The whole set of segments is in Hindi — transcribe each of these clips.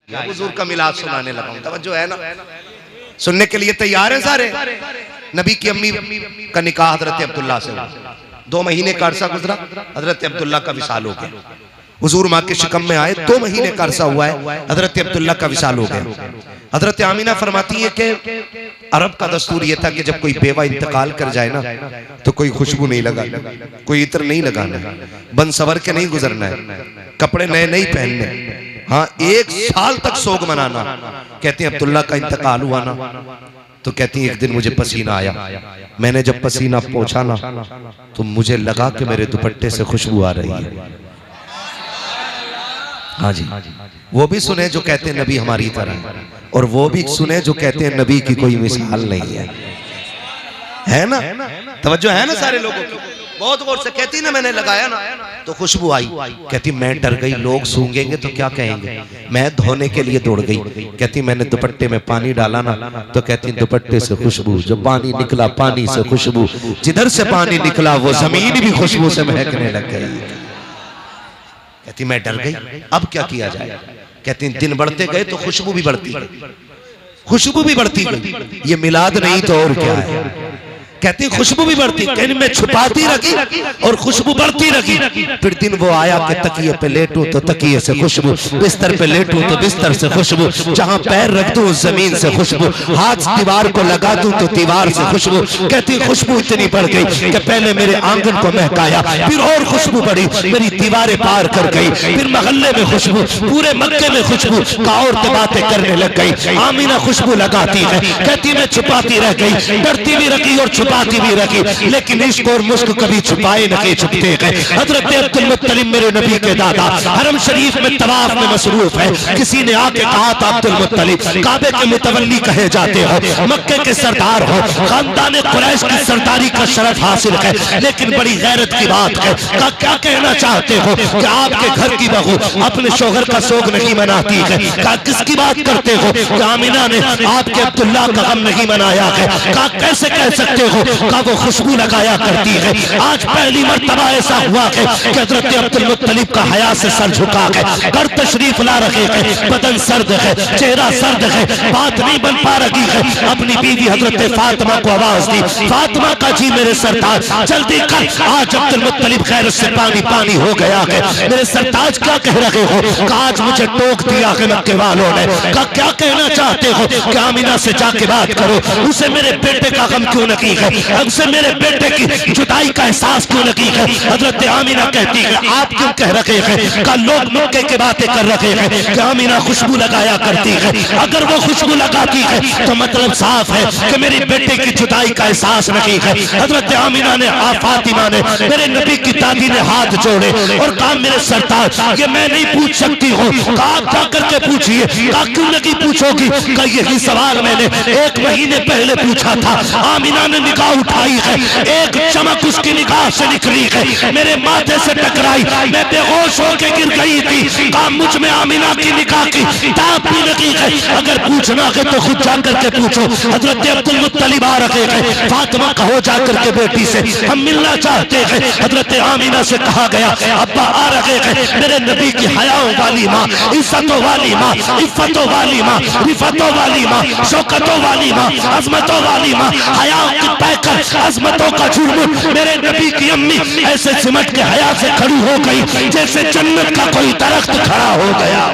हुजूर का मिलाद सुनाने लगा हूं। तवज्जो है ना, सुनने के लिए तैयार है सारे। नबी की अम्मी का निकाह हजरत अब्दुल्ला से हुआ, 2 महीने का अरसा गुजरा, हजरत अब्दुल्ला का विसाल हो गया। हुजूर माँ के शिकम में आए, 2 महीने का अरसा हुआ है, हजरत अब्दुल्ला का विसाल हो गया। हजरत आमीना फरमाती है कि अरब का दस्तूर यह था कि जब कोई बेवा इंतकाल कर जाए ना तो कोई खुशबू नहीं लगाना, कोई इत्र नहीं लगाना, बन सवर के नहीं गुजरना है, कपड़े नए नहीं पहनने, हाँ 1 साल तक सोग मनाना। कहते हैं अब्दुल्ला का इंतकाल हुआ ना तो कहती है एक दिन मुझे पसीना आया, मैंने जब पसीना पोंछा ना तो मुझे लगा कि मेरे दुपट्टे से खुशबू आ रही है। हाँ जी, वो भी सुने जो कहते हैं नबी हमारी तरह, और वो भी सुने जो कहते हैं नबी की कोई मिसाल नहीं है ना। तवज्जो है ना सारे लोगों की। बहुत गौर से कहती ना मैंने लगाया ना तो खुशबू आई। कहती मैं डर गई, लोग सूंघेंगे तो क्या कहेंगे, मैं धोने के लिए दौड़ गई। कहती मैंने दुपट्टे में पानी डाला ना तो कहती दुपट्टे से खुशबू, जो पानी निकला पानी से खुशबू, जिधर से पानी निकला वो जमीन भी खुशबू से महकने लग गई। कहती मैं डर गई, अब क्या किया जाए। कहती दिन बढ़ते गए तो खुशबू भी बढ़ती गई, खुशबू भी बढ़ती गई। ये मिलाद नहीं तो और क्या है। कहती खुशबू भी बढ़ती, कहने मैं छुपाती रखी और खुशबू बढ़ती रखी। फिर दिन वो आया कि तकिए पे लेटूं तो तकिए से खुशबू, बिस्तर पे लेटूं तो बिस्तर से खुशबू, जहां पैर रख दूं जमीन से खुशबू, हाथ दीवार को लगा दूं तो दीवार से खुशबू। कहती खुशबू इतनी बढ़ गई कि पहले मेरे आंगन को महकाया, फिर और खुशबू बढ़ी, मेरी दीवारें पार कर गई, फिर मोहल्ले में खुशबू, पूरे मक्के में खुशबू का, औरतें बातें करने लग गई। आमीना खुशबू लगाती है, कहती मैं छुपाती रह गई, डरती भी रखी और छुपाती भी रखी, लेकिन इश्क और मुस्क कभी छुपाए नहीं छुपते गए। हजरत अब्दुल मुत्तलिब मेरे नबी के दादा हरम शरीफ में तवाफ में मसरूफ है। किसी ने आके कहा था अब्दुल मुत्तलिब काबे के मुतवल्ली कहे जाते हो, मक्के के सरदार हो, खानदान कुरैश की सरदारी का शरफ हासिल है, लेकिन बड़ी गैरत की बात है। क्या कहना चाहते हो कि आपके घर की बहू अपने शोहर का सोग नहीं मनाती है? किसकी बात करते हो कि आमिना ने आपके अब्दुल्ला का गम नहीं मनाया है? कैसे कह सकते हो का वो खुशबू लगाया करती है? आज पहली मर्तबा ऐसा हुआ है कि हजरत अब्दुल मुत्तलिब का हया से सर झुका है, घर तशरीफ ला रहे हैं, बदन सर्द है, चेहरा सर्द है, बात नहीं बन पा रही है। अपनी बीवी हजरत फातिमा को आवाज दी, फातिमा का जी मेरे सरताज जल्दी कर, आज अब्दुल मुत्तलिब खैर से पानी पानी हो गया है। मेरे सरताज क्या कह रहे हो? आज मुझे टोक दिया है मक्के वालों ने। क्या कहना चाहते हो कि आमिना से जाके बात करो, उसे मेरे बेटे का गम क्यों नहीं है, हमसे मेरे बेटे की जुदाई का एहसास क्यों नहीं है? हजरत आमीना कहती है आप क्यों कह रहे हैं का लोग मौके की बातें कर रहे हैं कि आमीना खुशबू लगाया करती है। अगर वो खुशबू लगाती है तो मतलब साफ है कि मेरी बेटे की जुदाई का एहसास नहीं है। हजरत आमीना ने फातिमा ने मेरे नबी की दादी ने हाथ जोड़े और कहा मेरे सरताज ये मैं नहीं पूछ सकती हूँ, कहा क्या करके पूछिए। कहा क्यों नहीं पूछोगी? का यही सवाल मैंने 1 महीने पहले पूछा था। आमीना ने निगाह उठाई है, एक चमक उसकी निगाह से निकली है, मेरे माथे से टकराई, मैं बेहोश होकर गिर गई थी। कहा मुझ में आमीना की निगाह की ताब भी नहीं है, अगर पूछना है तो खुद जाकर के पूछो। हजरत अब्दुल मुत्तलिब आ रहे हैं, फातिमा कहो जाकर के बेटी से हम मिलना चाहते हैं। हजरत आमीना से कहा गया अब्बा आ रहे हैं, मेरे नबी की हयाओं वाली माँ, इज्जतों वाली माँ, इफ्फतों वाली माँ, रिफतों वाली माँ, शौकतों वाली माँ, अजमतों वाली माँ, हयाओं की पैकर अजमतों का जुर्म मेरे नबी की अम्मी ऐसे सिमट के हया से खड़ी हो गई जैसे जन्नत का कोई दरख्त खड़ा हो गया।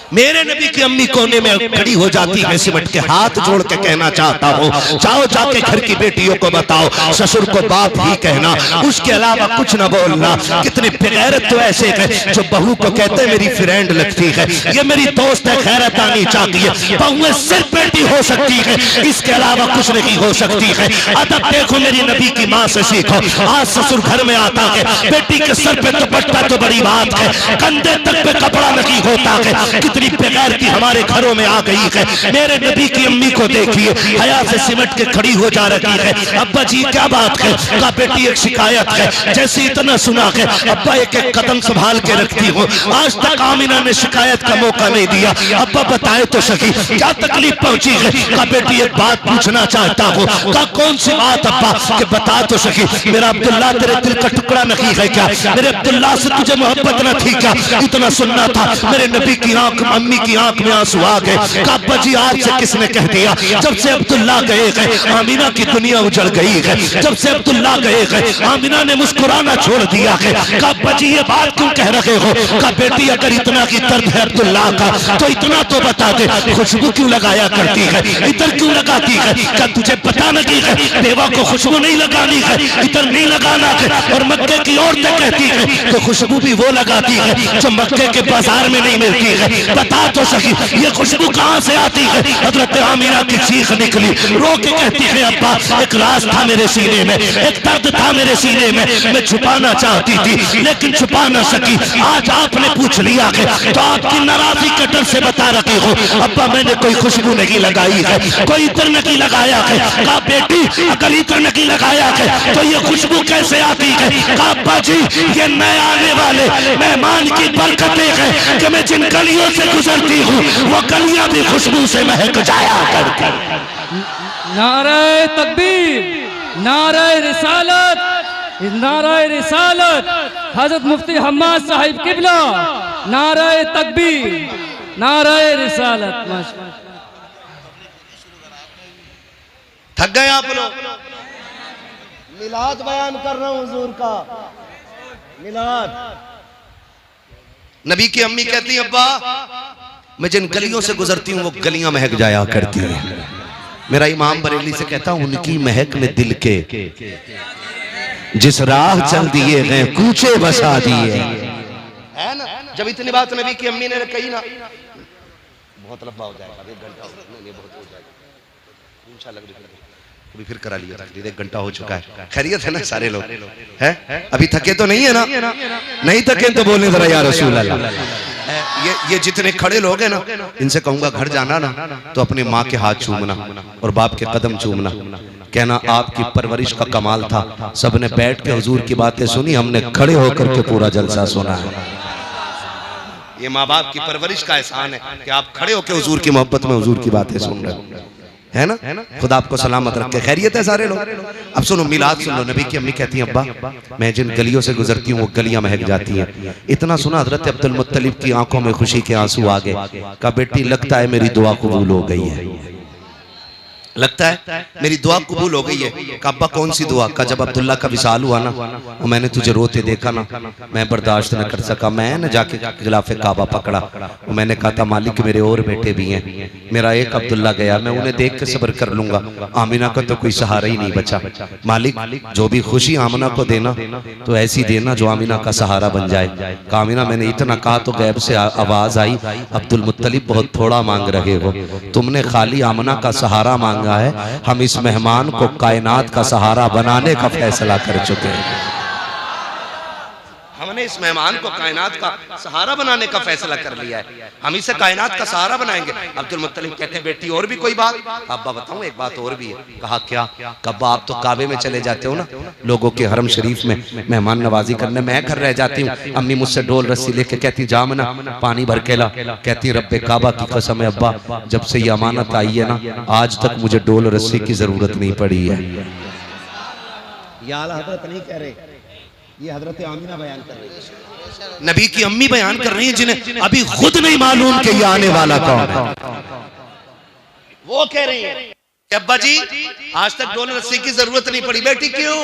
मेरे नबी की अम्मी कोने में खड़ी हो जाती है, सिमट के हाथ जोड़ के कहना चाहता हूँ जाओ जाके घर की बेटियों को बताओ, ससुर को बाप ही कहना, उसके अलावा कुछ न बोलना। कितने बेगैरत तो ऐसे हैं जो बहू को कहते मेरी फ्रेंड लगती है, ये मेरी दोस्त है, खैरत आनी चाहिए। बहुएं सिर्फ बेटी हो सकती है, इसके अलावा कुछ नहीं हो सकती है। अदब देखो मेरी नबी की माँ से सीखो। आज ससुर घर में आता है, बेटी के सर पे दुपट्टा तो बड़ी बात है, कंधे तक पे कपड़ा नहीं होता है। कितनी कितनी बेगैरती हमारे घरों में आ गई है। मेरे नबी की अम्मी को देखिए, हया से सिमट के खड़ी हो जा रही है। अब्बा जी क्या बात है? कहा बेटी एक शिकायत है। जैसे इतना सुना है अब्बा एक एक कदम संभाल के रखती हो। आज तक आमिना ने शिकायत का मौका नहीं दिया। अब्बा बताए तो सही क्या तकलीफ पहुंची है? कहा बेटी एक बात पूछना चाहता हूँ। कहा कौन सी बात अब्बा? कि बता तो सही, मेरा अब्दुल्ला तेरे दिल का टुकड़ा नहीं है क्या? मेरे अब्दुल्ला से तुझे मोहब्बत न थी क्या? इतना सुनना था। मेरे नबी की आंख, अम्मी की आंख में आंसू आ गए। कहा अब्बा जी आज से किसने कह दिया? जब से अब्दुल्ला गए हैं आमिना की दुनिया उजड़ गई है। जब से अब्दुल्ला गए हैं आमिना ने मुस्कुराना छोड़ दिया है। कहा अब्बा जी ये बात क्यों कह रहे हो? कहा बेटी अगर इतना की दर्द है अब्दुल्ला का तो इतना तो बता दे, खुशबू क्यों लगाया करती है? इधर क्यों लगाती है? क्या तुझे पता नहीं है बेवा को खुशबू नहीं लगानी है, इधर नहीं लगाना है? और मक्के की औरतें कहती है तो खुशबू भी वो लगाती है जो मक्के के बाजार में नहीं मिलती है। बता तो सही ये खुशबू कहां से आती है? हजरत आमिना की चीख निकली, रो के कहती है अब्बा एक राज था मेरे सीने में, एक दर्द था मेरे सीने में, मैं छुपाना चाहती थी लेकिन छुपा ना सकी। आज आपने पूछ लिया है तो आपकी नाराजगी के डर से बता रही हो अब्बा मैंने कोई खुशबू नहीं लगाई है, कोई इत्र नहीं लगाया है। कहा बेटी अगर इत्र नहीं लगाया है तो ये खुशबू कैसे आती है? कहा अब्बा जी ये नए आने वाले मेहमान की बरकतें हैं कि मैं जिन गलियों से गुजरती हूँ वो गलियां भी खुशबू से महक जाया करती। नारे तकबीर, नारे रिसालत, नारे रिसालत, हजरत मुफ्ती हम्माद साहिब किबला, नारे तकबीर, नारे रिसालत। थक गए आप लोग? मिलाद बयान कर रहा हूं हुजूर का, मिलाद। नबी की अम्मी कहती है अब्बा मैं जिन गलियों से गुजरती हूँ वो गलियां महक जाया करती हैं। मेरा इमाम बरेली से कहता हूं उनकी महक में दिल के जिस राह चल दिए गए कूचे बसा दिए है ना। जब इतनी बात नबी की अम्मी ने कही ना, बहुत लंबा हो जाएगा, 1 घंटा बहुत हो जाएगा इंशाल्लाह। कभी फिर करा लिया, 1 घंटा हो चुका है। खैरियत है ना सारे लोग? है अभी थके तो नहीं है ना? नहीं थके तो बोले जरा या रसूल अल्लाह। ये जितने खड़े लोग हैं ना इनसे कहूंगा घर जाना ना तो अपनी माँ के हाथ चूमना और बाप के कदम चूमना, कहना आपकी परवरिश का कमाल था। सबने बैठ के हुजूर की बातें सुनी, हमने खड़े होकर के पूरा जलसा सुना है। ये माँ बाप की परवरिश का एहसान है कि आप खड़े होकर हुजूर की मोहब्बत में हुजूर की बातें सुन रहे हो, है ना। खुदा आपको सलामत रखे। खैरियत है सारे लोग? अब सुनो मिलाद सुन लो। नबी की अम्मी कहती है अब्बा मैं जिन गलियों से गुजरती हूँ वो गलियां महक जाती हैं। इतना सुना हजरत अब्दुल मुत्तलिब की आंखों में खुशी के आंसू आ गए। कहा बेटी लगता है मेरी दुआ कबूल हो गई है, लगता है मेरी दुआ कबूल हो गई है। कहा अब्बा कौन सी दुआ? का जब अब्दुल्ला का विसाल हुआ ना और मैंने तुझे रोते देखा ना, मैं बर्दाश्त न कर सका, मैं न जाके गिलाफे काबा पकड़ा और मैंने कहा था मालिक मेरे और बेटे भी हैं, मेरा एक अब्दुल्ला गया, मैं उन्हें देख के सब्र कर लूंगा, आमिना का तो कोई सहारा ही नहीं बचा। मालिक जो भी खुशी आमिना को देना तो ऐसी देना जो आमिना का सहारा बन जाए। आमिना मैंने इतना कहा तो गैब से आवाज आई अब्दुल मुत्तलिब बहुत थोड़ा मांग रहे हो, तुमने खाली आमिना का सहारा मांगा है, हम इस मेहमान को कायनात का सहारा बनाने का फैसला कर चुके हैं। हमने इस मेहमान को कायनात का सहारा बनाने का फैसला कर लिया है, हम इसे कायनात का सहारा बनाएंगे। अब्दुल मुत्तलिब कहते हैं बेटी और भी कोई बात? अब्बा बताऊं एक बात और भी है। कहा क्या? कब्बा आप तो काबे में चले जाते हो ना लोगों के हरम शरीफ में मेहमान नवाजी करने, मैं घर रह जाती हूँ। अम्मी मुझसे डोल रस्सी लेके कहती जामना पानी भर के ला, कहती रब्बे काबा की कसम है अब्बा जब से ये अमानत आई है ना आज तक मुझे डोल रस्सी की जरूरत नहीं पड़ी है। हजरत नहीं कह रहे, ये हजरत आमिना बयान कर रही है, नबी की अम्मी बयान कर रही है जिन्हें अभी खुद नहीं मालूम कि ये आने वाला कौन है। वो कह रही है अब्बा जी आज तक डोल रस्सी की जरूरत नहीं पड़ी। बेटी क्यों?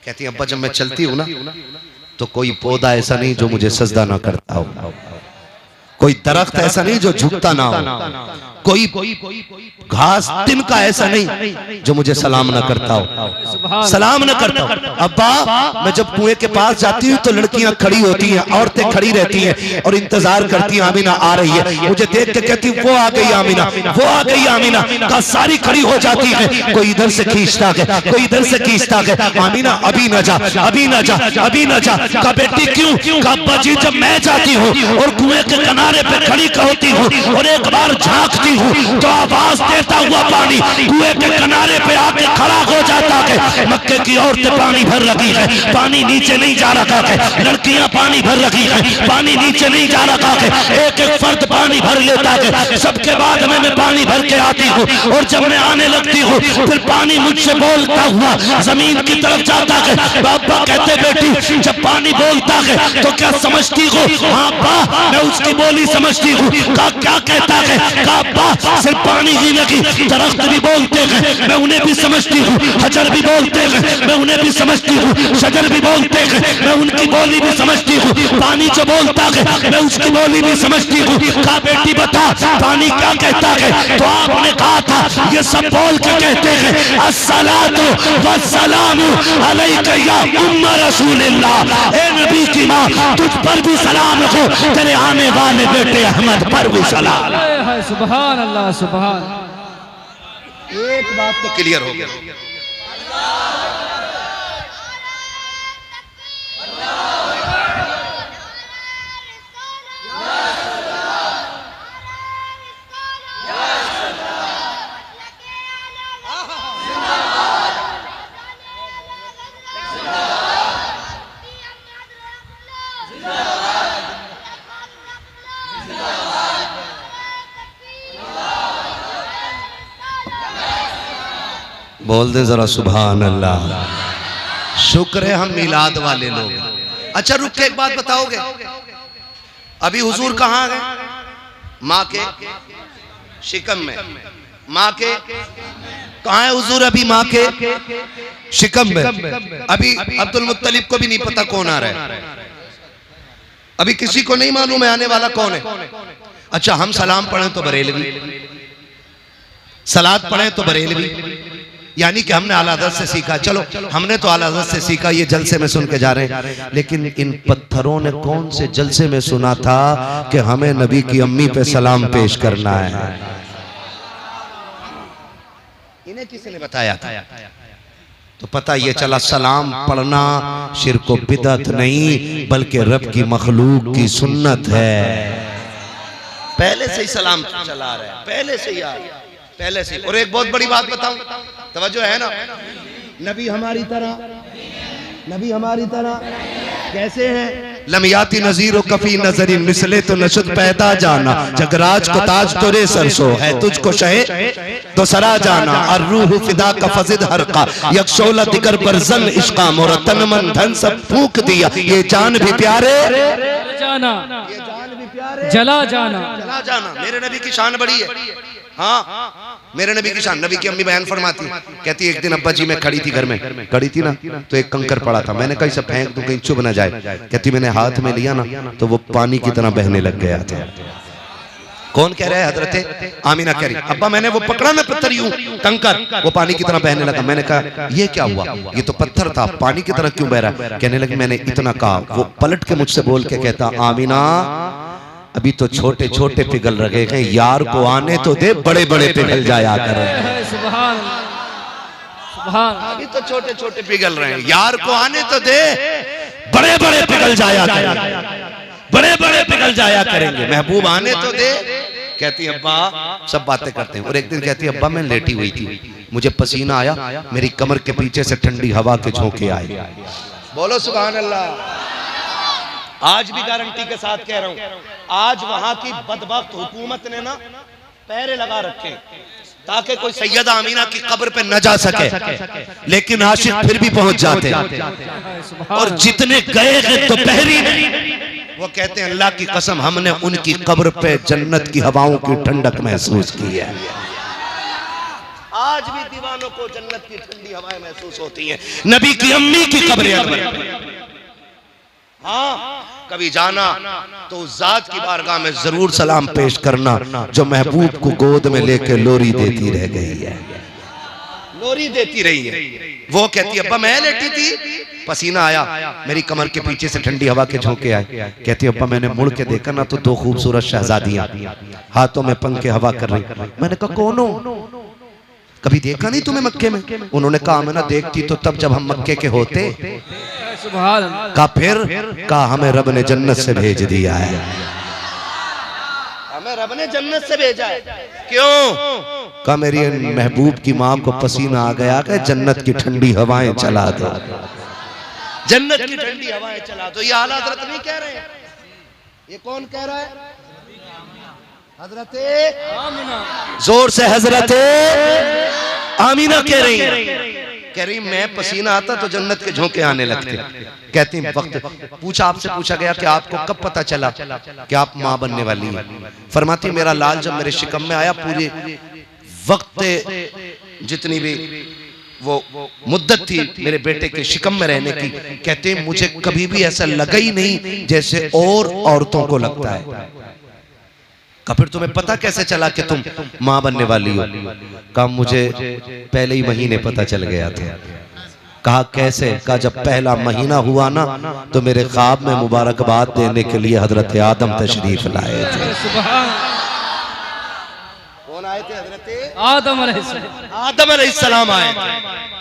कहती है अब्बा जब मैं चलती हूँ ना तो कोई पौधा ऐसा नहीं जो मुझे सजदा ना करता हो, कोई दरख्त ऐसा नहीं जो झुकता ना हो, कोई घास तिनका ऐसा नहीं जो मुझे सलाम ना करता हो। हूँ, सलाम न करता हूँ। अब्बा मैं जब कुएं के पास जाती हूँ तो लड़कियां खड़ी होती हैं, औरतें खड़ी रहती हैं और इंतजार करती हैं आमीना आ रही है। मुझे देख के कहती वो आ गई आमीना, वो आ गई आमीना। का सारी खड़ी हो जाती है, कोई इधर से खींचता है, कोई इधर से खींचता है। आमीना अभी न जा, अभी न जा, अभी न जा। का बेटी क्यों? का अब्बा जी जब मैं जाती हूँ और कुएं के किनारे पे खड़ी होती हूँ और एक बार झांकती हूँ तो आवाज देता हुआ पानी कुएं के किनारे पे आके खड़ा हो जाता है। मक्के की औरतें पानी भर रही है, पानी नीचे नहीं जा रहा है। लड़कियां पानी भर रही है, पानी नीचे नहीं जा रहा है। एक एक फर्द पानी भर लेता है। सबके बाद में मैं पानी भर के आती हूँ और जब मैं आने लगती हूँ फिर पानी मुझसे बोलता हुआ जमीन की तरफ जाता है। बाबा कहते बेटी जब पानी बोलता है तो क्या समझती हो? हाँ बा मैं उसकी बोली समझती हूँ। का क्या कहता है? का बा सिर्फ पानी ही नहीं, दरख्त भी बोलते हैं, मैं उन्हें भी समझती हूँ। हजर भी बोलते हैं, मैं उन्हें भी समझती हूँ। शजर भी बोलते हैं, मैं उनकी बोली भी समझती हूँ। पानी जो बोलता है मैं उसकी बोली भी समझती हूँ। का बेटी बता पानी क्या कहता है? तो आपने कहा था ये सब बोल के कहते हैं अस्सलातु वस्सलामु अलैका या उम्मा रसूलिल्लाह। ए नबी की माँ तुझ पर भी सलाम हो, तेरे आने वाले बेटे अहमद पर भी सलाम। सुभान अल्लाह सुभान। एक बात तो क्लियर हो गया। बोल दे जरा सुभान अल्लाह। शुक्र है हम मिलाद वाले लोग। अच्छा रुक के एक बात बताओगे, अभी हुजूर कहाँ गए? माँ के शिकम में। माँ के कहाँ है हुजूर? अभी माँ के शिकम में। अभी अब्दुल मुत्तलिब को भी नहीं पता कौन आ रहा है, अभी किसी को नहीं मालूम है आने वाला कौन है। अच्छा हम सलाम पढ़ें तो बरेलवी, सलात पढ़ें तो बरेलवी, यानी कि हमने आला हज़रत से सीखा। चलो हमने तो आला हज़रत से सीखा, ये जलसे में सुन के जा रहे हैं। लेकिन इन पत्थरों ने कौन से जलसे में सुना था कि हमें नबी की अम्मी पे सलाम पेश करना है? इन्हें किसी ने बताया था? तो पता ये चला सलाम पढ़ना शिर्क व बिदअत नहीं बल्कि रब की मखलूक की सुन्नत है। पहले से ही सलाम चला रहा है, पहले से ही आ रहा है, पहले से। और एक बहुत बड़ी बात बताऊं, तवज्जो है ना? नबी हमारी तरह, नबी हमारी तरह कैसे हैं? लमियाती नजीर कफी नजरी मिसले तो नशुद पैदा जाना, जगराज को ताज तोरे सरसो है, तुझको शहे तो सरा जाना। और रूह फिदा का फजिद हरका यकशोला दिगर बरजन इश्का मोरा तन मन धन सब फूक दिया, ये जान भी प्यारे जाना, ये जान भी प्यारे जला जाना, चला जाना। मेरे नबी की शान बड़ी है। हाँ मेरे नबी की शान। नबी की अम्मी बयान फरमाती, कहती एक दिन अब्बा जी मैं खड़ी थी, घर में खड़ी थी ना, तो एक कंकर पड़ा था, मैंने कहा इसे फेंक दूं कहीं चुभ ना जाए। कहती मैंने हाथ में लिया ना तो वो पानी की तरह बहने लग गया था। कौन कह रहा है? हजरत आमीना कह रही, अब्बा मैंने वो पकड़ा ना पत्थर यूं कंकर, वो पानी की तरह बहने लगा। मैंने कहा ये क्या हुआ? ये तो पत्थर था, पानी की तरह क्यों बह रहा है? कहने लगी मैंने इतना कहा। वो पलट के मुझसे बोल के कहता आमीना अभी तो छोटे छोटे पिघल रहे हैं, यार को आने तो दे, बड़े बड़े पिघल जाया करें। सुभान सुभान। अभी तो छोटे छोटे पिघल रहे हैं, यार को आने तो दे, बड़े बड़े पिघल जाया करेंगे, बड़े बड़े पिघल जाया करेंगे। महबूब आने तो दे। कहती अब्बा सब बातें करते हैं। और एक दिन कहती अब्बा मैं लेटी हुई थी, मुझे पसीना आया, मेरी कमर के पीछे से ठंडी हवा के झोंके आए। बोलो सुभान अल्लाह। आज भी गारंटी के साथ कह रहा हूं, आज वहां की बदबख्त हुकूमत ने ना पहरे लगा रखे ताकि कोई सैयदा आमीना की कब्र पे न जा सके, लेकिन आशिक फिर भी पहुंच जाते। और जितने गए हैं तो पहरी वो कहते हैं अल्लाह की कसम हमने उनकी कब्र पे जन्नत की हवाओं की ठंडक महसूस की है। आज भी दीवानों को जन्नत की ठंडी हवाएं महसूस होती हैं। नबी की अम्मी की कब्र। हाँ कभी जाना तो उस जात की बारगाह में जरूर सलाम पेश करना जो महबूब को गोद में लेके लोरी देती रह गई है। लोरी देती रही है। वो कहती अब्बा मैं लेटी थी, पसीना आया, मेरी कमर के पीछे से ठंडी हवा के झोंके आए। कहती अब्बा मैंने मुड़ के देखा ना तो दो खूबसूरत शहजादियां हाथों में पंखे हवा कर रही। मैंने कहा कौन हो, कभी देखा नहीं तुम्हें मक्के में? उन्होंने कहा मैं ना देखती तो तब जब हम मक्के के होते। सुभान अल्लाह। कहा फिर? कहा हमें रब ने जन्नत से भेज दिया है, हमें रब ने जन्नत से भेजा है। क्यों? कहा मेरी महबूब की माँ को पसीना आ गया कि जन्नत की ठंडी हवाएं चला दो, जन्नत की ठंडी हवाएं चला दो। ये आला हजरत नहीं कह रहे हैं, ये कौन कह रहा है? हजरते आमीना। जोर से हजरते आमीना कह रही है। कह रही मैं पसीना आता तो जन्नत के झोंके आने लगते। कहती वक्त पूछा, आपसे पूछा गया कि आपको कब पता चला कि आप माँ बनने वाली हैं? फरमाती मेरा लाल जब मेरे शिकम में आया, पूरे वक्त जितनी भी वो मुद्दत थी मेरे बेटे के शिकम में रहने की, कहते मुझे कभी भी ऐसा लगा ही नहीं जैसे और औरतों को लगता है। कहा फिर तुम्हें पता कैसे चला कि तुम माँ बनने वाली हो? कहा मुझे पहले ही महीने पता चल गया था। कहा कैसे? कहा जब पहला महीना हुआ ना तो मेरे ख्वाब में मुबारकबाद देने के लिए हजरत आदम तशरीफ लाए थे। कौन आए थे? हजरत आदम अलैहिस्सलाम आए थे।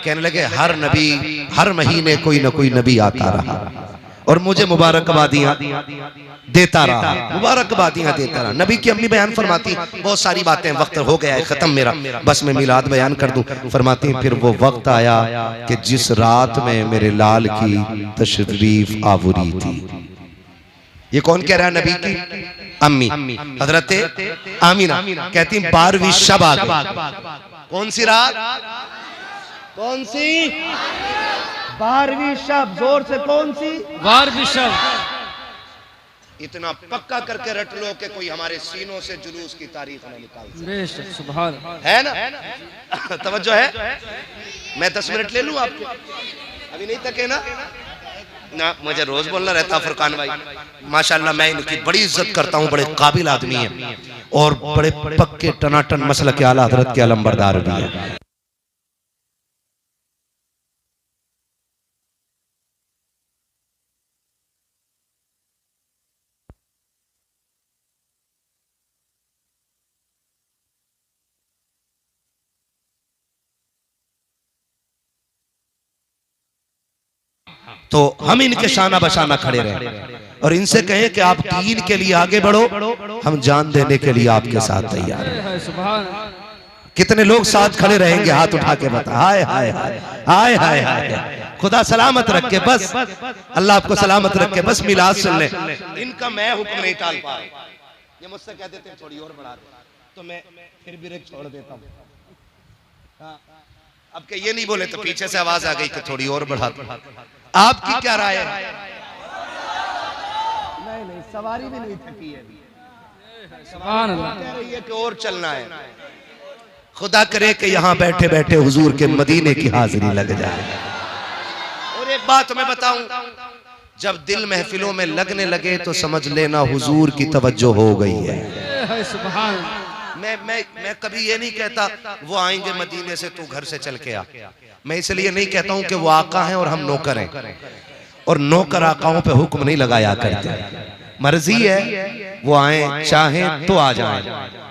कहने लगे हर नबी हर महीने कोई ना कोई नबी आता रहा और मुझे मुबारकबादियां देता रहा, मुबारकबादियां देता रहा। नबी की अम्मी बयान फरमाती बहुत सारी बातें, वक्त हो गया है खत्म मेरा, बस मैं मिलाद बयान कर दूं। फरमाती फिर वो वक्त आया कि जिस रात में मेरे लाल की तशरीफ आवरी थी। ये कौन कह रहा है? नबी की अम्मी हजरत आमीना कहती 12वीं शब आ गई। कौन सी रात? कौन सी? 12वीं शब। जोर से कौन सी? 12वीं शब। इतना पक्का करके रट लो कि कोई हमारे सीनों से जुलूस की तारीफ न निकाल सके। सुभान है ना? तवज्जो है? मैं 10 मिनट ले लूं आपके? अभी नहीं थके ना? ना मुझे रोज बोलना रहता फुरकान भाई। माशाल्लाह मैं इनकी बड़ी इज्जत करता हूँ, बड़े काबिल आदमी हैं और बड़े पक्के टनाटन मसलक के आला हजरत के अलंबरदार भी है। तो हम इनके शाना बशाना खड़े रहे और इनसे कहें कि आप दीन के लिए आगे बढ़ो, हम जान देने के लिए आपके साथ तैयार हैं। कितने लोग साथ खड़े रहेंगे? हाथ उठा के बता। हाय हाय हाय हाय हाय हाय। खुदा सलामत रखे, बस अल्लाह आपको सलामत रखे, बस मिलाद सुन ले। इनका मैं हुक्म नहीं टाल पा रहा। ये मुझसे कह देते हैं थोड़ी और बढ़ा दे, तो मैं फिर भी छोड़ देता हूँ। अब के ये नहीं बोले तो पीछे से आवाज आ गई कि थोड़ी और बढ़ा दो। आपकी क्या राय है? नहीं, सवारी भी नहीं थकी है। सुभान अल्लाह। कह रही है कि और चलना है। खुदा करे कि यहाँ बैठे बैठे हुजूर के मदीने की हाजिरी लग जाए। और एक बात मैं बताऊं, जब दिल महफिलों में लगने लगे तो समझ लेना हुजूर की तवज्जो हो गई है। सुभान। मैं कभी ये नहीं कहता वो आएंगे मदीने से तू घर से चल के आ। मैं इसलिए नहीं कहता हूं कि वो आका हैं और हम नौकर हैं, और नौकर आकाओं पे हुक्म नहीं लगाया करते। मर्जी है वो आए, चाहें तो आ जाएं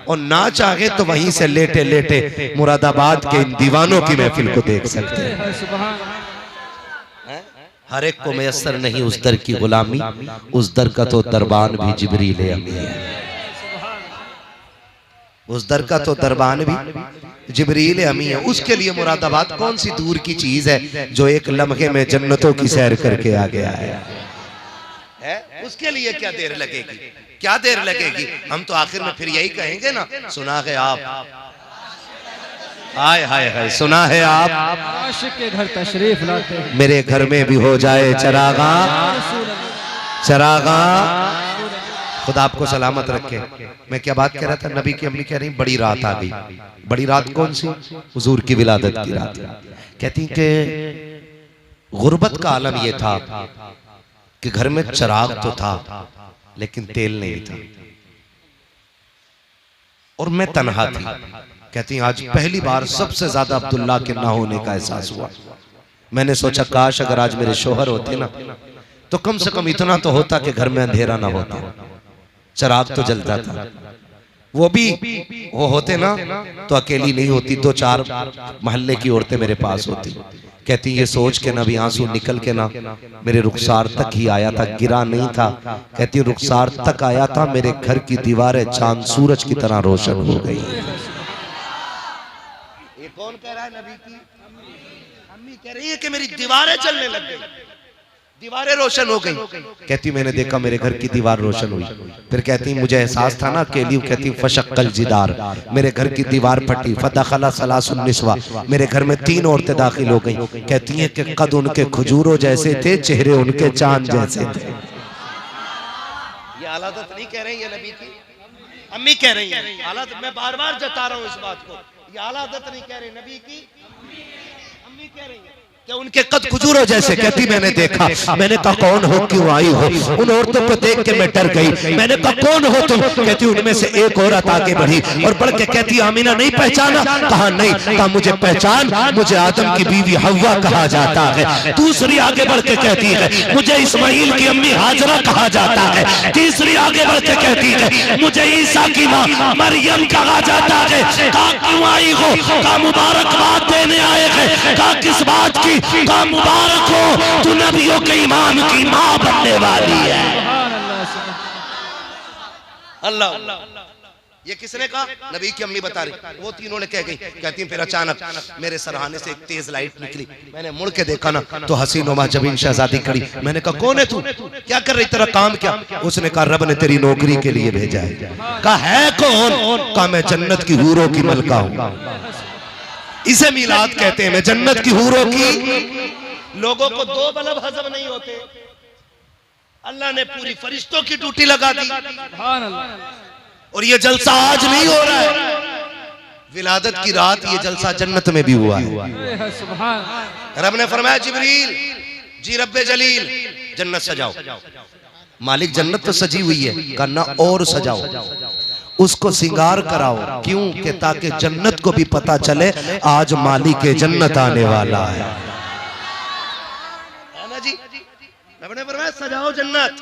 और ना चाहे तो वहीं से लेटे लेटे मुरादाबाद के इन दीवानों की महफिल को देख सकते हैं। हर एक को मयस्सर नहीं उस दर की गुलामी, उस दर का तो दरबान भी जिब्रील अमी है। उस दर का तो दरबान भी जिब्रील अमी है। उसके लिए मुरादाबाद कौन सी दूर की चीज है जो एक लम्हे में जन्नतों की सैर करके आ गया है? उसके लिए क्या देर लगेगी? क्या देर लगेगी? हम तो आखिर में फिर यही कहेंगे ना, सुना है आप, हाय हाय हाय, सुना है आप आशिक के घर तशरीफ लाते हैं। मेरे घर में भी हो जाए चरागा चरागा। खुदा आपको सलामत रखे। मैं क्या बात कह रहा था? नबी की अम्मी कह रही बड़ी रात आ गई। बड़ी रात कौन सी? हुजूर की विलादत की रात। कहती कि गुर्बत का आलम यह था कि घर में चिराग तो था लेकिन तेल नहीं था और मैं तन्हा थी। कहती हैं आज पहली बार सबसे ज्यादा अब्दुल्ला के ना होने का एहसास हुआ। मैंने सोचा काश अगर आज मेरे शोहर होते ना तो कम से कम इतना तो होता कि घर में अंधेरा ना होता, चिराग तो जलता था। वो होते ना तो अकेली नहीं होती, 2-4 मोहल्ले की औरतें मेरे पास होती। कहती ये सोच के ना भी आंसू निकल के ना मेरे रुखसार तक ही आया था, गिरा नहीं था। कहती रुखसार तक आया था, मेरे घर की दीवारें चांद सूरज की तरह रोशन हो गई। ये कौन कह रहा है? नबी की अम्मी कह रही है कि मेरी दीवारें चलने लग गई, दीवारें रोशन हो गई। कहती मैंने देखा मेरे घर की दीवार रोशन हुई। फिर कहती मुझे एहसास था ना अकेली। कहती फशक्कल जिदार, मेरे घर की दीवार फटी। फदखला सलासुन निस्वा, मेरे घर में 3 औरतें दाखिल हो गई। कहती हैं कि कद उनके खजूरों जैसे थे, चेहरे उनके चांद जैसे थे। ये हालत नहीं कह रही है नबी की, अम्मी कह रही है। हालत मैं बार बार जता रहा हूँ इस बात को, ये हालत नहीं कह रही नबी की, अम्मी कह रही है कि उनके कद खजूरों जैसे। कहती मैंने देखा, मैंने कहा कौन हो, क्यों आई हो? उन औरतों को देख के मैं डर गई। मैंने कहा कौन हो तुम? कहती उनमें से एक औरत आगे बढ़ी और बढ़ के कहती आमीना नहीं पहचाना? कहा नहीं। कहा मुझे पहचान, मुझे आदम की बीवी हव्वा कहा जाता है। दूसरी आगे बढ़ के कहती है मुझे इस्माइल की अम्मी हाजरा कहा जाता है। तीसरी आगे बढ़ के कहती है मुझे ईसा की माँ मरियम कहा जाता है। कहा क्यों आई हो? कहा मुबारकबाद देने आए हैं। कहा किस बात की? कहा मुबारक हो, तू नबियों के इमाम की मां बनने वाली है। अल्लाह, ये किसने कहा? नबी की अम्मी बता रही। वो तीनों ने कह गई। कहती फिर अचानक मेरे सरहाने से एक तेज लाइट निकली। मैंने मुड़ के देखा ना तो हसीनुमा जबीन शहजादी खड़ी। मैंने कहा कौन है तू, क्या कर रही, तेरा काम क्या? उसने कहा रब ने तेरी नौकरी के लिए भेजा है। कहा है कौन? कहा मैं जन्नत की हूरों की मलका हूं। इसे मिलाद कहते हैं। मैं जन्नत की हूरों की। लोगों को 2 बल्ब हजम नहीं होते, अल्लाह ने पूरी फरिश्तों की ड्यूटी लगा दी। और ये जलसा आज नहीं हो रहा है, विलादत की रात ये जलसा जन्नत में भी हुआ है। रब ने फरमाया जिब्रील जी रब्बे जलील जन्नत सजाओ। मालिक जन्नत तो सजी हुई है, करना और सजाओ, उसको सिंगार कराओ। क्यों? कि ताकि जन्नत को भी पता चले आज मालिक के जन्नत आने वाला है ना जी। रब ने फरमाया सजाओ जन्नत।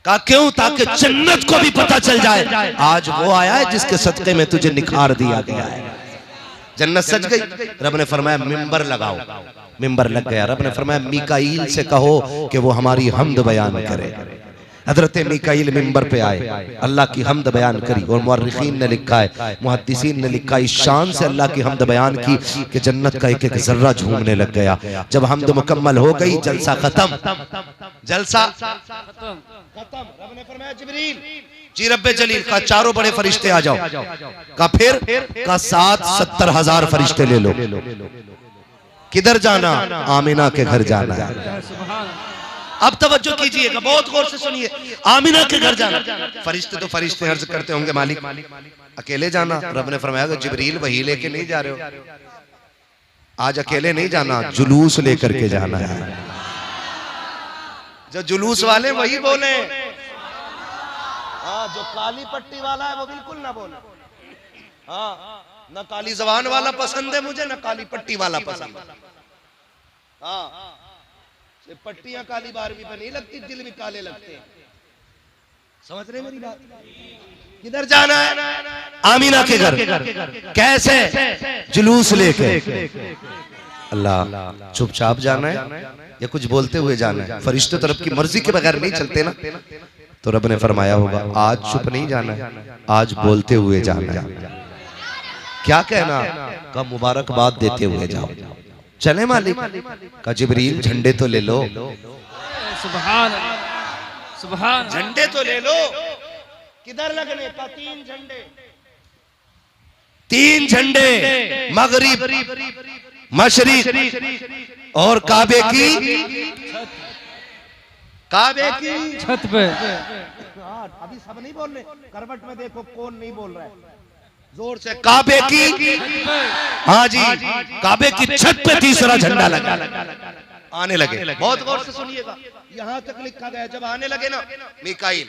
कहा क्यों? ताकि जन्नत को भी पता चल जाए आज वो आया है जिसके सदके में तुझे निखार दिया गया है। जन्नत सज गई। रब ने फरमाया मिंबर लगाओ। मिंबर लग गया। रब ने फरमाया मीकाईल से कहो कि वो हमारी हमद बयान करे। हजरत मीकाईल मिंबर पे आए, अल्लाह की हमद बयान करी। और मुअर्रिखीन ने लिखा है, मुहद्दिसीन ने लिखा, इस शान से अल्लाह की हमद बयान की कि जन्नत का एक एक जर्रा झूमने लग गया। जब हमद मुकम्मल हो गई जलसा खत्म। जलसा खत्म। रब ने फरमाया जिब्रील जी रब्बे जलील का 4 बड़े फरिश्ते आ जाओ। का फिर का 70,000 फरिश्ते ले लो। किधर जाना? आमिना के घर जाना है। अब तवज्जो कीजिएगा, बहुत गौर से सुनिए। आमिना के घर जाना। फरिश्ते तो फरिश्ते अर्ज करते होंगे मालिक अकेले जाना? रब ने फरमाया जिब्रील वही लेके नहीं जा रहे हो, आज अकेले नहीं जाना, जुलूस लेकर के जाना है। जो जुलूस वाले वही बोले, हाँ जो काली पट्टी वाला है वो बिल्कुल ना बोले। हाँ ना काली जबान वाला पसंद है मुझे, ना काली पट्टी वाला पसंद है। हाँ पट्टियां काली बारहवीं पे नहीं लगती, दिल भी काले लगते हैं। समझ रहे मेरी बात? किधर जाना है? आमीना के घर। कैसे? जुलूस लेके। अल्लाह, चुपचाप जाना है या कुछ बोलते हुए जाना है? फरिश्ते तो रब की मर्जी के बगैर नहीं चलते ना। तो रब ने फरमाया होगा आज चुप नहीं जाना है, आज बोलते हुए जाना है। क्या कहना? का मुबारकबाद देते हुए जाओ। चले मालिक का जिब्रील झंडे तो ले लो। सुभान सुभान, झंडे तो ले लो। किधर लगने का? 3 झंडे। 3 झंडे, मगरिब, मशरिक और काबे की छत पे। अभी सब नहीं बोल रहे, करवट में देखो कौन नहीं बोल रहा है जोर से। काबे की, हाँ जी, काबे की छत पे तीसरा झंडा लगा। आने लगे। बहुत गौर से सुनिएगा, यहां तक लिखा गया जब आने लगे ना मीकाईल,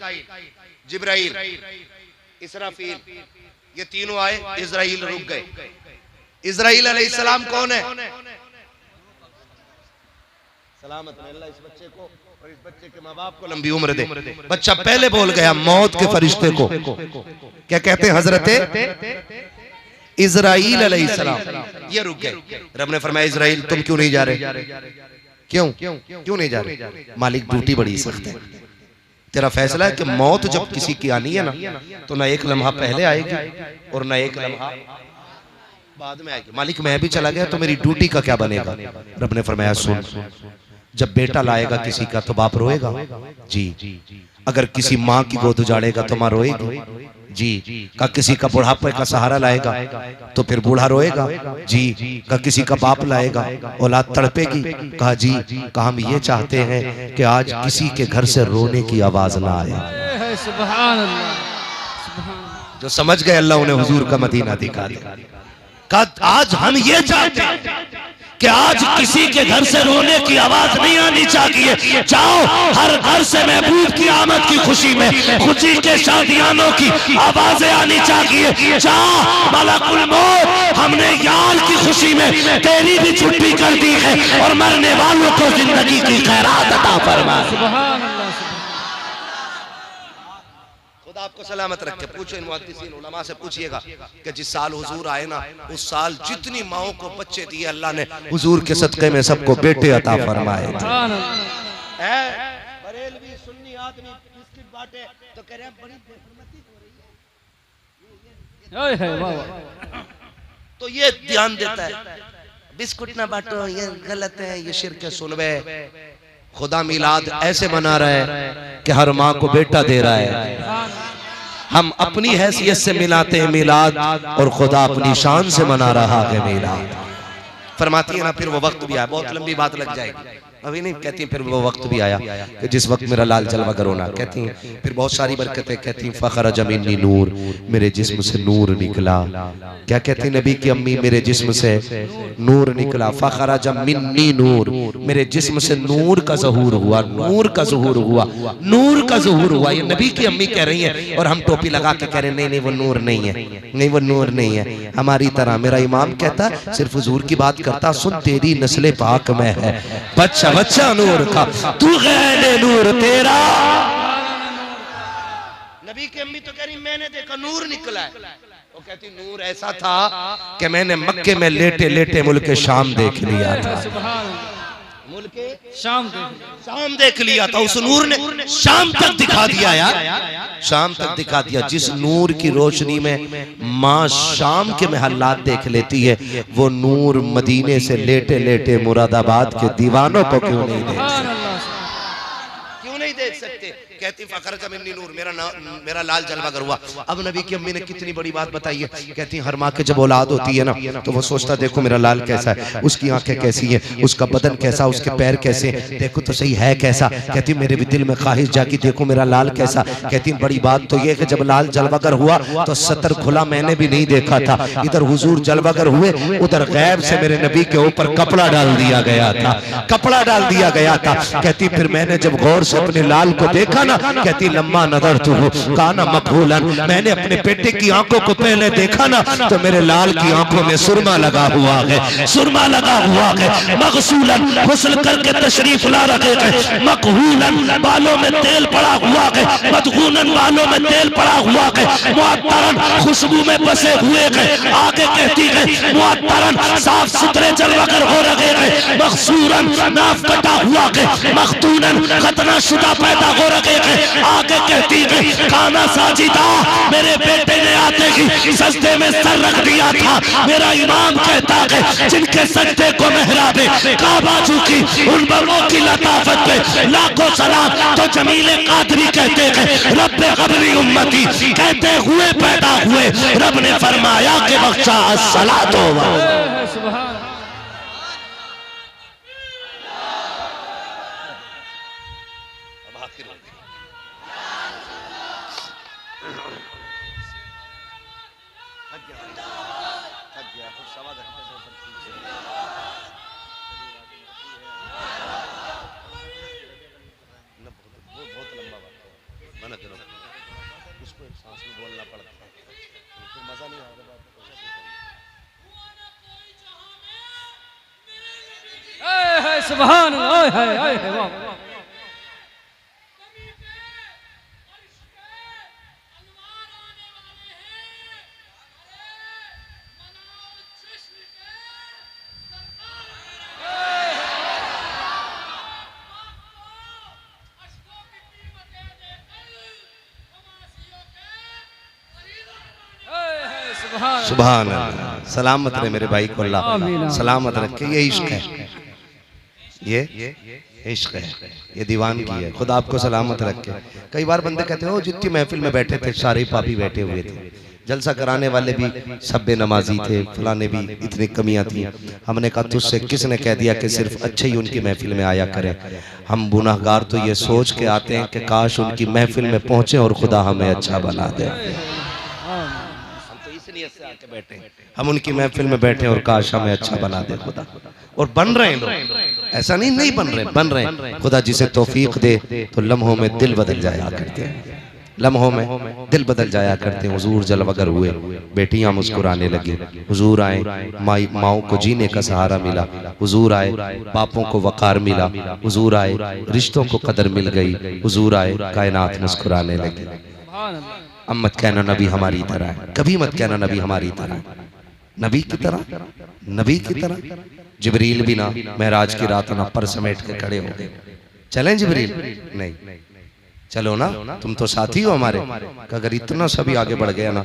जिब्राइल, इसराफील, ये तीनों आए, इजराइल रुक गए। इजराइल अलैहिस्सलाम कौन है? सलामत रहे अल्लाह इस बच्चे को और इस बच्चे के माँ बाप को लंबी उम्र दे। बच्चा पहले बोल गया मौत के फरिश्ते को। क्या कहते हैं हजरते इजराइल अलैहिस्सलाम, ये रुक गए। रब ने फरमाया इजराइल तुम क्यों नहीं जा रहे? क्यों नहीं जा रहे? मालिक ड्यूटी बड़ी सख्त है, तेरा फैसला है कि मौत जब किसी की आनी है ना तो ना एक लम्हा पहले आएगी और ना एक लम्हा बाद में आएगी। मालिक मैं भी चला गया तो मेरी ड्यूटी का क्या बनेगा? रब ने फरमाया सुन, जब बेटा लाएगा किसी का तो बाप रोएगा जी, अगर किसी माँ की गोद उजाड़ेगा तो माँ रोएगी जी, का किसी का बुढ़ापे का सहारा लाएगा तो फिर बूढ़ा रोएगा जी, का किसी का बाप लाएगा औलाद तड़पेगी। कहा जी, का हम ये चाहते हैं कि आज किसी के घर से रोने की आवाज ना आए। सुभान अल्लाह, जो समझ गए अल्लाह उन्हें हुजूर का मदीना दिखा दिया। आज हम ये चाहते हैं कि आज किसी के घर से रोने की आवाज नहीं आनी चाहिए। जाओ हर घर से महबूब की आमद की खुशी में खुशी के शादियानों की आवाजें आनी चाहिए। जाओ मलकुल मौत, हमने यार की खुशी में तेरी भी छुट्टी कर दी है और मरने वालों को जिंदगी की खैरात अता फरमा। सुभान अल्लाह। खुदा आपको सलामत रखे। पूछो इन मुहद्दिसीन उलमा से पूछिएगा कि जिस साल हुजूर आए ना उस साल जितनी माओं को बच्चे दिए अल्लाह ने हुजूर के सदक़े में सबको बेटे अता फरमाए। बरेलवी सुन्नी आदमी बिस्किट बांटे तो कह रहे हैं बड़ी बेहरमती हो रही है। तो ये ध्यान देता है बिस्कुट ना बांटो, ये गलत है, ये शिर्क है। सुनवे खुदा मिलाद ऐसे मना रहा है कि हर माँ को बेटा दे रहा है। हम अपनी हैसियत से मिलाते हैं मिलाद और खुदा अपनी शान से मना रहा है मिलाद। फरमाती है ना फिर वो वक्त भी आया, बहुत लंबी बात लग जाएगी अभी नहीं, कहती हैं फिर वो वक्त भी आया कि जिस वक्त मेरा लाल जलवा करोना। कहती हैं फिर बहुत सारी बरकतें, कहती हैं फखर जमीनी नूर, मेरे जिस्म से नूर निकला। क्या कहती नबी की अम्मी, मेरे जिस्म से नूर निकला। फखर जमीनी नूर, मेरे जिस्म से नूर का ज़हूर हुआ, नूर का ज़हूर हुआ, नूर का ज़हूर हुआ। ये नबी की अम्मी कह रही है और हम टोपी लगा के कह रहे हैं नहीं नहीं वो नूर नहीं है, नहीं वो नूर नहीं है हमारी तरह। मेरा इमाम कहता सिर्फ हुजूर की बात करता, सुन तेरी नस्ल पाक में है बच्चा बच्चा नूर का, तू गैर नूर तेरा। नबी की अम्मी तो कह रही मैंने देखा नूर निकला है। वो कहती नूर ऐसा था कि मैंने मक्के में लेटे लेटे मुल्क शाम देख लिया था। मुल्क शाम देख लिया था, उस नूर ने शाम तक दिखा दिया यार, शाम तक दिखा दिया। जिस नूर की रोशनी में माँ शाम के महल्लात देख लेती है वो नूर मदीने से लेटे लेटे मुरादाबाद के दीवानों को क्यों नहीं देख सकते? क्यों नहीं देख सकते? कहती फखर जमीनी नूर, मेरा लाल जलवागर हुआ। अब नबी की अम्मी ने कितनी बड़ी बात बताई है। कहती हर माँ के जब औलाद होती है ना तो वो सोचता देखो मेरा लाल कैसा है, उसकी आंखें कैसी है, उसका बदन कैसा, उसके पैर कैसे, देखो तो सही है कैसा। कहती मेरे भी दिल में ख्वाहिश जागी देखो मेरा लाल कैसा। कहती बड़ी बात तो ये कि जब लाल जलवागर हुआ तो सतर खुला मैंने भी नहीं देखा था। इधर हुजूर जलवागर हुए, उधर गैब से मेरे नबी के ऊपर कपड़ा डाल दिया गया था, कपड़ा डाल दिया गया था। कहती फिर मैंने जब गौर से अपने लाल को देखा ना, कहती लम्मा नजर तू काना मकबूलन, मैंने अपने बेटे की आंखों को पहले देखा ना तो मेरे लाल की आंखों में सुरमा लगा हुआ है, सुरमा लगा हुआ है। मगसूलन गुस्ल करके तशरीफ ला रखे हैं, मकहूलन बालों में तेल पड़ा हुआ है, मदगूनन बालों में तेल पड़ा हुआ है, मुअत्तरन खुशबू में बसे हुए हैं। आगे कहती है मुअत्तरन साफ सुथरे जलवागर हो रहे हैं, मखसूरन नाफ कटा हुआ है, मखतूनन खतना शुदा पैदा हो रहे हैं। आगे कहती है खाना साजिदा, मेरे बेटे ने आते ही सजदे में सर रख दिया था। मेरा इमाम कहता है जिनके सजदे को मेहराबे काबा झुकी उन बलों की लताफत पे लाखों सलाम। तो जमीले कादरी कहते हैं रब्बे क़ब्री उम्मती, कहते हुए पैदा हुए रब ने फरमाया कि बख्शा अस्सलातो व सुभान। सुभान अल्लाह हाय वाह सुभान अल्लाह। सलामत रहे मेरे भाई को अल्लाह सलामत रखे। ये इश्क है, ये इश्क है, ये दीवानगी है। खुदा आपको सलामत रखे। कई बार बंदे कहते हो जितनी महफिल में बैठे थे सारे पापी बैठे हुए थे, जलसा कराने वाले भी सब बेनमाजी थे, फलाने भी इतनी कमियां थी। हमने कहा तुझसे किसने कह दिया कि सिर्फ अच्छे ही उनकी महफिल में आया करें। हम गुनाहगार तो ये सोच के आते हैं कि काश उनकी महफिल में पहुंचे और खुदा हमें अच्छा बना दे। आके बैठे, हम उनकी महफिल में बैठे और काश हमें अच्छा बना दे खुदा। और बन रहे हैं लोग, ऐसा नहीं बन रहे हैं। खुदा जिसे तौफीक दे तो लम्हों में दिल बदल जाया करते हैं, लम्हों में दिल बदल जाया करते हैं। हुजूर जलवगर हुए, बेटियां मुस्कुराने लगी। हुजूर आए, माओं को जीने का सहारा मिला। हुजूर आए, बापों को वकार मिला। हुजूर आए, रिश्तों को कदर मिल गई। हुजूर आए, कायनात मुस्कुराने लगी। अब मत कहना नबी हमारी तरह है, कभी मत कहना नबी हमारी तरह है। नबी की तरह, नबी की तरह जिब्रील भी ना महराज की रात ना पर समेट के खड़े हो गए। चलें जिब्रील? नहीं, चलो ना, तुम तो साथी हो हमारे। अगर इतना सभी आगे बढ़ गया ना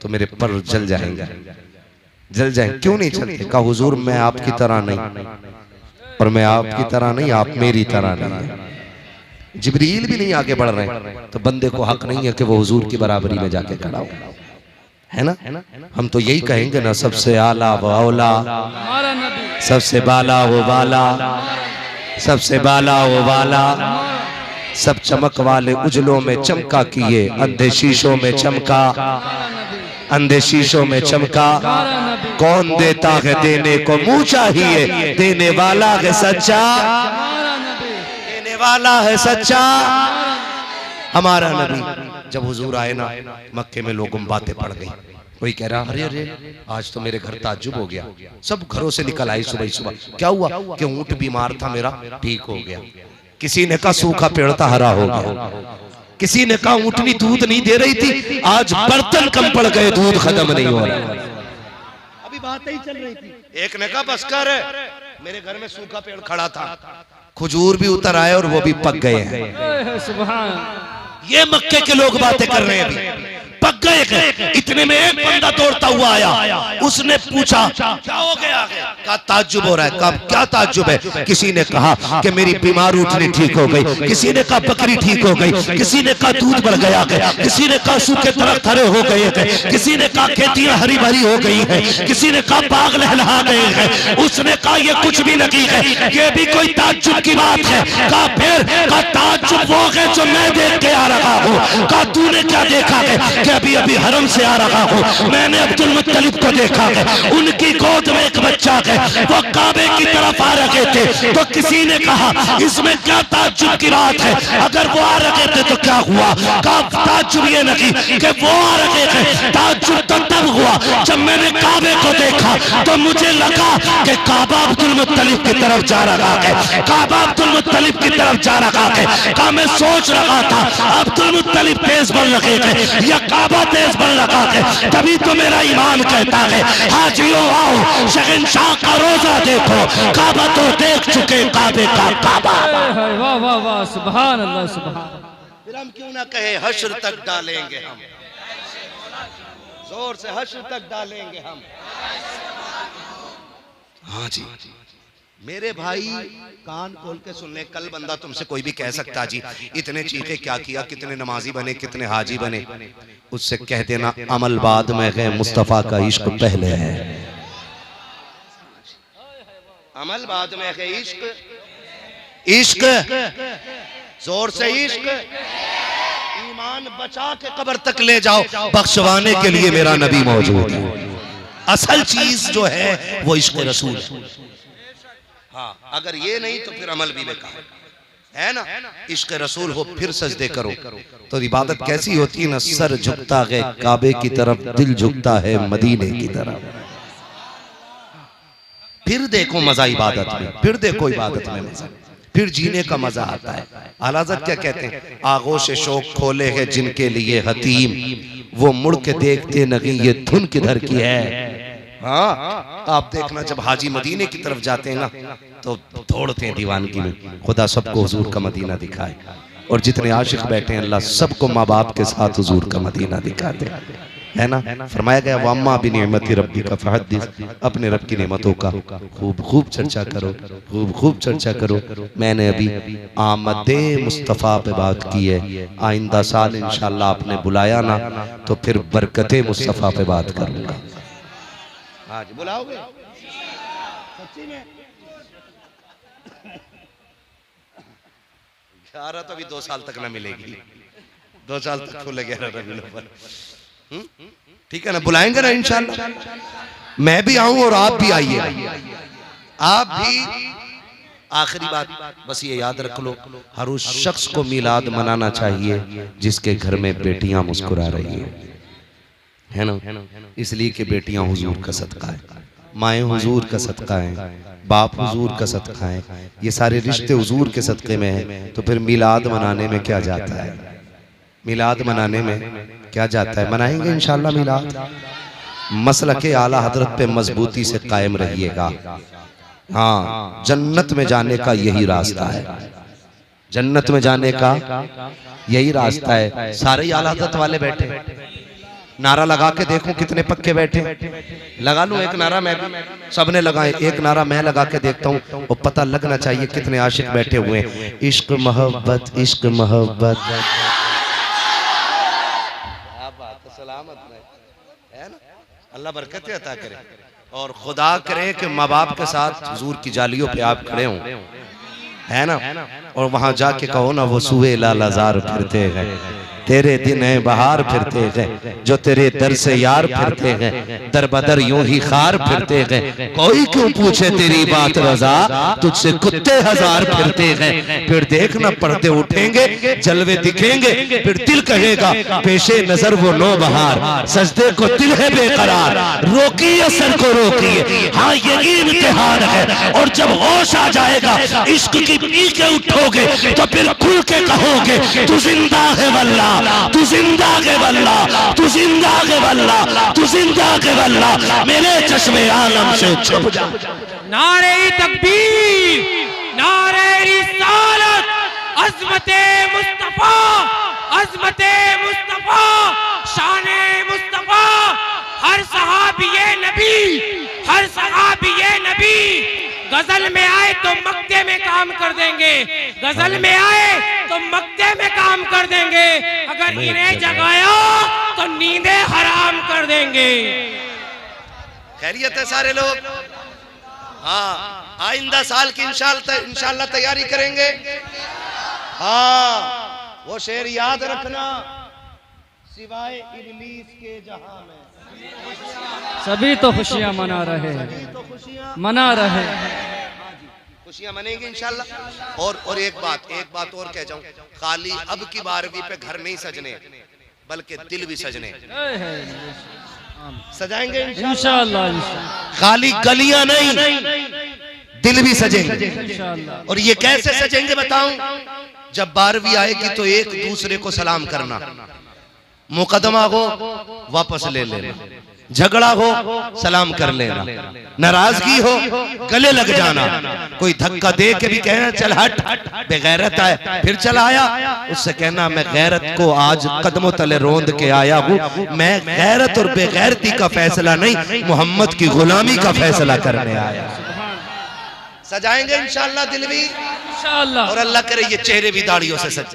तो मेरे पर जल जाएंगे, जल जाए। क्यों नहीं चलते? कहा हुजूर मैं आपकी तरह नहीं, और मैं आपकी तरह नहीं, आप मेरी तरह नहीं। जिब्रील भी नहीं आगे बढ़ रहे हैं तो बंदे को हक नहीं है कि वो हुजूर की बराबरी में जाके खड़ा हो, है ना? हम तो यही कहेंगे ना, सबसे आला वो औला, सबसे बाला वो बाला, सबसे बाला वो बाला। सब चमक वाले उजलों में चमका किए, अंधे शीशों में चमका, अंधे शीशों में चमका। कौन देता है देने को मुंह चाहिए, देने वाला है सच्चा, वाला है सच्चा हमारा नबी। जब हुजूर आए ना मक्के में लोगों में बातें पड़ गई। कोई कह रहा अरे अरे आज तो मेरे घर ताज्जुब हो गया। सब घरों से निकल आई सुबह सुबह। क्या हुआ? कि ऊंट बीमार था मेरा, ठीक हो गया। किसी ने कहा सूखा पेड़ था, हरा हो गया। किसी ने कहा ऊंटनी दूध नहीं दे रही थी, आज बर्तन कम पड़ गए, दूध खत्म नहीं हो रहा। अभी बात ही चल रही थी। एक ने कहा बस कर, मेरे घर में सूखा पेड़ खड़ा था, खजूर भी उतर आए और वो भी पक गए हैं। ये मक्के के लोग बातें कर रहे हैं, अभी पक गए। इतने में एक बंदा दौड़ता हुआ आया, उसने पूछा क्या हो गया? कहा ताज्जुब हो रहा है। कहा क्या ताज्जुब है? किसी ने कहा कि मेरी बीमार उठनी ठीक हो गई, किसी ने कहा बकरी ठीक हो गई, किसी ने कहा दूध बढ़ गया, किसी ने कहा सूखे दरख्त हरे हो गए, किसी ने कहा खेतियां हरी भरी हो गई है, किसी ने कहा बाग लहलहा गए हैं। उसने कहा ये कुछ भी नहीं है, ये भी कोई ताज्जुब की बात है। कहा फिर? कहा ताज्जुब वो है जो मैं देख के आ रहा हूँ। कहा तूने क्या देखा है? अभी अभी हरम से आ रहा हूँ, मैंने अब्दुल मुत्तलिब को देखा है, उनकी गोद में एक बच्चा है, वो काबे की तरफ आ रहे थे। तो किसी ने कहा इसमें क्या ताज्जुब की बात है? अगर वो आ रहे थे तो क्या हुआ? कहा ताज्जुब ये नहीं कि वो आ रहे थे, ताज्जुब तो तब हुआ जब मैंने काबे को देखा तो मुझे लगा कि काबा अब्दुल मुत्तलिब की तरफ जा रहा है, काबा अब्दुल मुत्तलिब की तरफ जा रहा है। कहा मैं सोच रहा था अब्दुल मुत्तलिब तेज बढ़ रहे थे या काबा तेज बढ़ रहा है, तभी तो मेरा ईमान कहता है हाजियों आओ शहंशाह का रोजा देखो, काबा तो देख चुके काबे का काबा। वाह वाह वाह सुभान अल्लाह सुभान। फिर हम क्यों ना कहे हश्र तक डालेंगे हम, जोर से हश्र तक डालेंगे हम। हाँ जी मेरे भाई कान खोल के सुन ले। कल बंदा तुमसे कोई भी कह सकता जी इतने चीखे क्या किया, कितने नमाजी बने, कितने हाजी बने, उससे कह देना अमल बाद में है, मुस्तफा का इश्क पहले है। अमल बाद में है, इश्क इश्क जोर से इश्क। ईमान बचा के कब्र तक ले जाओ, बख्शवाने के लिए मेरा नबी मौजूद है। असल चीज जो है वो इश्क रसूल है। हाँ अगर ये नहीं तो फिर अमल भी बेकार है ना। इश्क रसूल हो फिर सजदे करो तो इबादत कैसी होती है ना। सर झुकता है काबे की तरफ, दिल झुकता है मदीने की तरफ। फिर देखो मजा इबादत में, फिर देखो इबादत में मजा, फिर जीने का मजा आता है। आला हज़रत क्या कहते हैं, आगोश शौक खोले हैं जिनके लिए हतीम, वो मुड़ के देखते नहीं ये धुन किधर की है। हाँ, आप देखना जब हाजी मदीने की तरफ जाते हैं ना तो दौड़ते हैं दीवानगी में। खुदा सबको हुजूर का मदीना दिखाए, और जितने आशिक बैठे हैं अल्लाह सबको माँ बाप के साथ हुजूर का मदीना दिखाते, है ना। फरमाया गया वम्मा बिनिअमति रब्बी का फहद्दिस, अपने रब की नेमतों का खूब खूब चर्चा करो, खूब खूब चर्चा करो। मैंने अभी आमदे मुस्तफ़ा पे बात की है, आइंदा साल इंशाल्लाह आपने बुलाया ना तो फिर बरकते मुस्तफ़ा पे बात करूंगा। आज बुलाओगे सच्ची में? 11 तो अभी 2 साल तक ना मिलेगी, 2 साल तक खुले 11 रबीउल अव्वल। ठीक है ना, बुलाएंगे ना इंशाल्लाह। मैं भी आऊं और आप भी आइए, आप भी। आखिरी बात बस ये याद रख लो, हर उस शख्स को मिलाद मनाना चाहिए जिसके घर में बेटियां मुस्कुरा रही है ना। इसलिए कि बेटियां हुजूर का सदका है, माएँ हुजूर का सदका है, बाप हुजूर का सदका है, ये सारे रिश्ते हुजूर के सदक़े में है। तो फिर मिलाद मनाने में क्या जाता है, मिलाद मनाने में क्या जाता है। मनाएंगे इंशाल्लाह मिलाद। मसलके आला हजरत पे मजबूती से कायम रहिएगा। हाँ, जन्नत में जाने का यही रास्ता है, जन्नत में जाने का यही रास्ता है। सारे आला हजरत वाले बैठे, नारा लगा के देखो कितने पक्के बैठे। लगा लूं एक नारा मैं भी, सबने लगाए, एक नारा मैं लगा के देखता हूँ, और पता लगना चाहिए कितने आशिक बैठे हुए हैं। इश्क मोहब्बत, इश्क मोहब्बत, सलामत है ना। अल्लाह बरकत अता करे, और खुदा करे कि माँ बाप के साथ हुजूर की जालियों पे आप खड़े हों, है ना। और वहां जाके कहो ना, वो सुए लालाजार फिरते हैं, तेरे दिन है बहार फिरते हैं, जो तेरे दर से यार फिरते हैं, दर बदर यूं ही खार फिरते हैं। कोई क्यों पूछे तेरी बात रजा, तुझसे कुत्ते हजार फिरते हैं। फिर देखना पर्दे उठेंगे, जलवे दिखेंगे, फिर दिल कहेगा पेशे नजर वो नो बहार, सजदे को दिल है बेकरार, रोकिए सर को रोकिए, हाँ यही इम्तिहान है। और जब होश आ जाएगा, इश्क की पी के उठोगे तो फिर खुल के कहोगे तू जिंदा है वल्लाह, तू जिंदा के वल्ला, तू जिंदा के वल्ला, तू जिंदा के वल्ला, मेरे चश्मे आलम से छुप जा। नारे तकबीर, नारे रिसालत, अज़मते मुस्तफा, अज़मते मुस्तफा, शाने मुस्तफा। हर सहाबिये नबी, हर सहाबिये नबी गजल में आए तो मक्ते में काम कर देंगे, गजल में आए तो मक्ते में काम कर देंगे, अगर इन्हें जगाया तो नींदें हराम कर देंगे। खैरियत है सारे लोग? हाँ, आइंदा साल की इंशाल्लाह तैयारी करेंगे। हाँ, वो शेर याद रखना, सिवाय इब्लीस के जहां में सभी तो खुशियां मना रहे हैं, मना रहे हैं, खुशियां मनेंगे इंशाल्लाह। और एक बात और कह जाऊं, खाली अब की 12वीं पे घर नहीं सजने, बल्कि दिल भी सजने, सजाएंगे इंशाल्लाह। खाली गलियां नहीं, दिल भी सजेंगे इंशाल्लाह। और ये कैसे सजेंगे बताऊं, जब 12वीं आएगी तो एक दूसरे को सलाम करना, मुकदमा हो वापस ले लेना, झगड़ा हो सलाम कर लेना, नाराजगी हो गले लग जाना, कोई धक्का दे के भी कहना चल हट, बेगैरत है, फिर चल आया, उससे कहना मैं गैरत को आज कदमों तले रोंद के आया हूँ, मैं गैरत और बेगैरती का फैसला नहीं, मोहम्मद की गुलामी का फैसला करने आया। सजाएंगे इंशाल्लाह दिल भी, इंशाल्लाह। और अल्लाह करे ये चेहरे भी दाढ़ियों से सजे।